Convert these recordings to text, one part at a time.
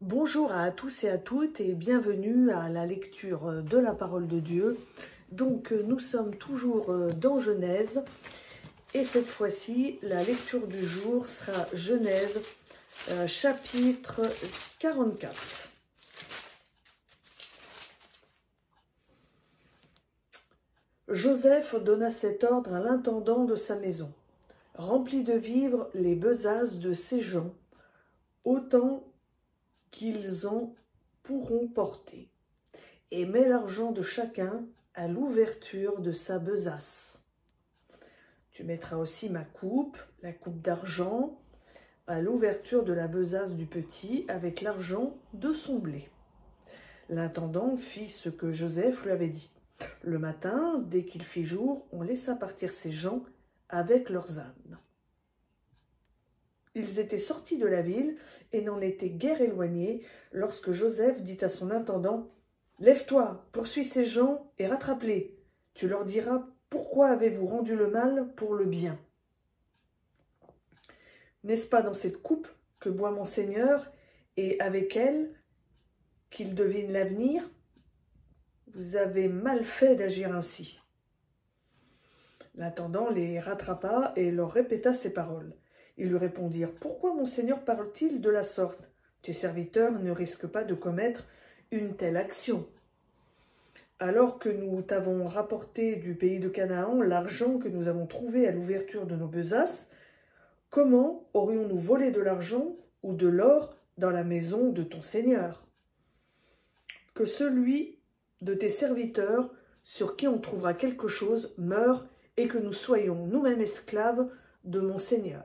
Bonjour à tous et à toutes et bienvenue à la lecture de la parole de Dieu. Donc nous sommes toujours dans Genèse et cette fois-ci la lecture du jour sera Genèse chapitre 44. Joseph donna cet ordre à l'intendant de sa maison. Remplis de vivres les besaces de ces gens, autant qu'ils en pourront porter, et mets l'argent de chacun à l'ouverture de sa besace. Tu mettras aussi ma coupe, la coupe d'argent, à l'ouverture de la besace du petit, avec l'argent de son blé. L'intendant fit ce que Joseph lui avait dit. Le matin, dès qu'il fit jour, on laissa partir ces gens avec leurs ânes. Ils étaient sortis de la ville et n'en étaient guère éloignés lorsque Joseph dit à son intendant « Lève-toi, poursuis ces gens et rattrape-les. Tu leur diras pourquoi avez-vous rendu le mal pour le bien. N'est-ce pas dans cette coupe que boit mon Seigneur et avec elle qu'il devine l'avenir? Vous avez mal fait d'agir ainsi. » L'intendant les rattrapa et leur répéta ces paroles. Ils lui répondirent « Pourquoi mon Seigneur parle-t-il de la sorte? Tes serviteurs ne risquent pas de commettre une telle action. Alors que nous t'avons rapporté du pays de Canaan l'argent que nous avons trouvé à l'ouverture de nos besaces, comment aurions-nous volé de l'argent ou de l'or dans la maison de ton Seigneur? Que celui de tes serviteurs sur qui on trouvera quelque chose meure et que nous soyons nous-mêmes esclaves de mon Seigneur. »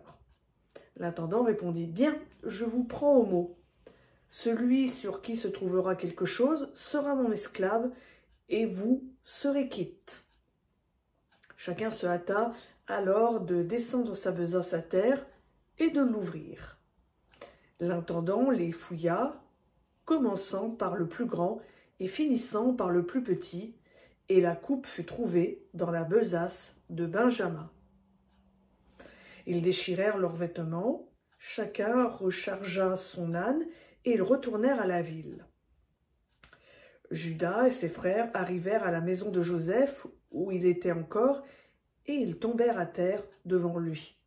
L'intendant répondit « Bien, je vous prends au mot. Celui sur qui se trouvera quelque chose sera mon esclave, et vous serez quittes. » Chacun se hâta alors de descendre sa besace à terre et de l'ouvrir. L'intendant les fouilla, commençant par le plus grand et finissant par le plus petit, et la coupe fut trouvée dans la besace de Benjamin. Ils déchirèrent leurs vêtements, chacun rechargea son âne, et ils retournèrent à la ville. Judas et ses frères arrivèrent à la maison de Joseph, où il était encore, et ils tombèrent à terre devant lui.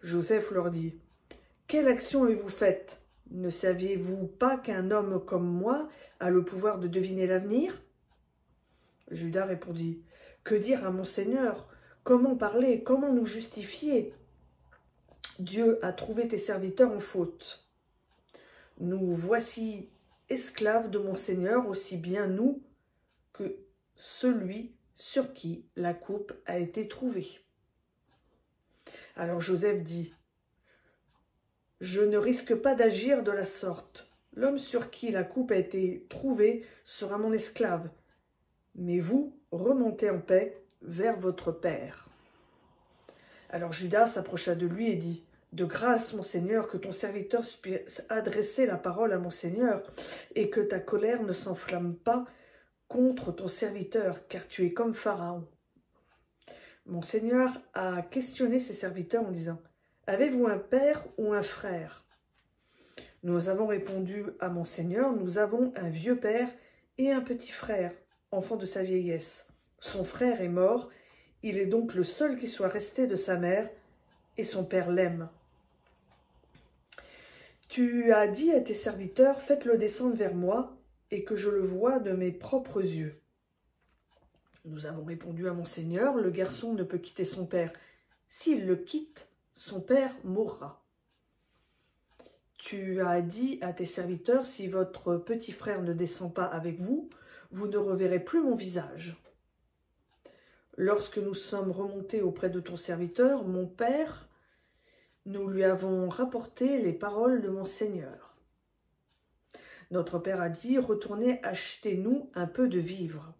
Joseph leur dit « Quelle action avez-vous faite? Ne saviez-vous pas qu'un homme comme moi a le pouvoir de deviner l'avenir ?» Judas répondit « Que dire à mon Seigneur? Comment parler? Comment nous justifier? Dieu a trouvé tes serviteurs en faute. Nous voici esclaves de mon Seigneur, aussi bien nous que celui sur qui la coupe a été trouvée. » Alors Joseph dit « Je ne risque pas d'agir de la sorte. L'homme sur qui la coupe a été trouvée sera mon esclave. Mais vous, remontez en paix vers votre père. » Alors Judas s'approcha de lui et dit « De grâce, mon Seigneur, que ton serviteur puisse adresser la parole à mon Seigneur, et que ta colère ne s'enflamme pas contre ton serviteur, car tu es comme Pharaon. » Mon Seigneur a questionné ses serviteurs en disant « Avez-vous un père ou un frère ?» Nous avons répondu à mon Seigneur « Nous avons un vieux père et un petit frère, enfant de sa vieillesse. Son frère est mort, il est donc le seul qui soit resté de sa mère, et son père l'aime. Tu as dit à tes serviteurs, faites-le descendre vers moi, et que je le voie de mes propres yeux. Nous avons répondu à mon Seigneur, le garçon ne peut quitter son père. S'il le quitte, son père mourra. Tu as dit à tes serviteurs, si votre petit frère ne descend pas avec vous, vous ne reverrez plus mon visage. Lorsque nous sommes remontés auprès de ton serviteur, mon père, nous lui avons rapporté les paroles de mon Seigneur. Notre père a dit, retournez acheter-nous un peu de vivres.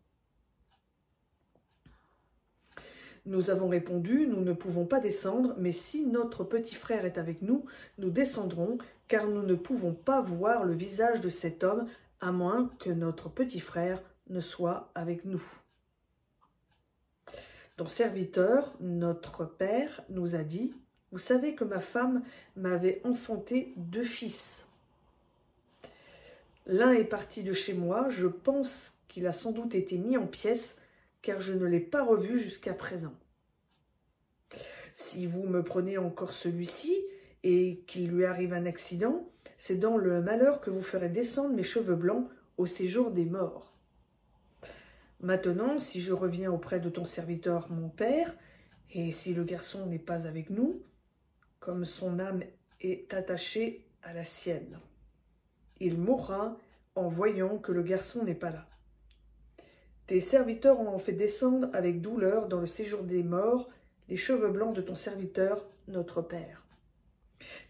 Nous avons répondu, nous ne pouvons pas descendre, mais si notre petit frère est avec nous, nous descendrons, car nous ne pouvons pas voir le visage de cet homme, à moins que notre petit frère ne soit avec nous. Ton serviteur, notre père, nous a dit, vous savez que ma femme m'avait enfanté 2 fils. L'un est parti de chez moi, je pense qu'il a sans doute été mis en pièces, car je ne l'ai pas revu jusqu'à présent. Si vous me prenez encore celui-ci, et qu'il lui arrive un accident, c'est dans le malheur que vous ferez descendre mes cheveux blancs au séjour des morts. Maintenant, si je reviens auprès de ton serviteur mon père, et si le garçon n'est pas avec nous, comme son âme est attachée à la sienne, il mourra en voyant que le garçon n'est pas là. Tes serviteurs ont fait descendre avec douleur dans le séjour des morts les cheveux blancs de ton serviteur, notre père.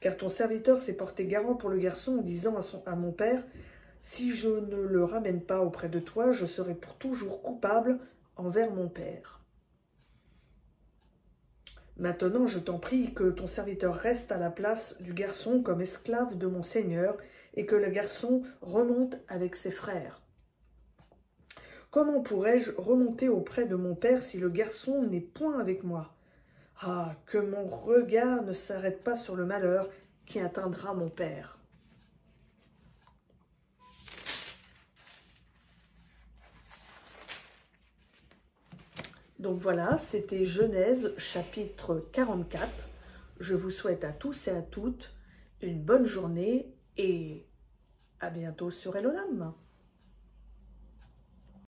Car ton serviteur s'est porté garant pour le garçon en disant à mon père, « Si je ne le ramène pas auprès de toi, je serai pour toujours coupable envers mon père. » Maintenant, je t'en prie que ton serviteur reste à la place du garçon comme esclave de mon seigneur et que le garçon remonte avec ses frères. Comment pourrais-je remonter auprès de mon père si le garçon n'est point avec moi? Ah, que mon regard ne s'arrête pas sur le malheur qui atteindra mon père. » Donc voilà, c'était Genèse chapitre 44. Je vous souhaite à tous et à toutes une bonne journée et à bientôt sur Elolam.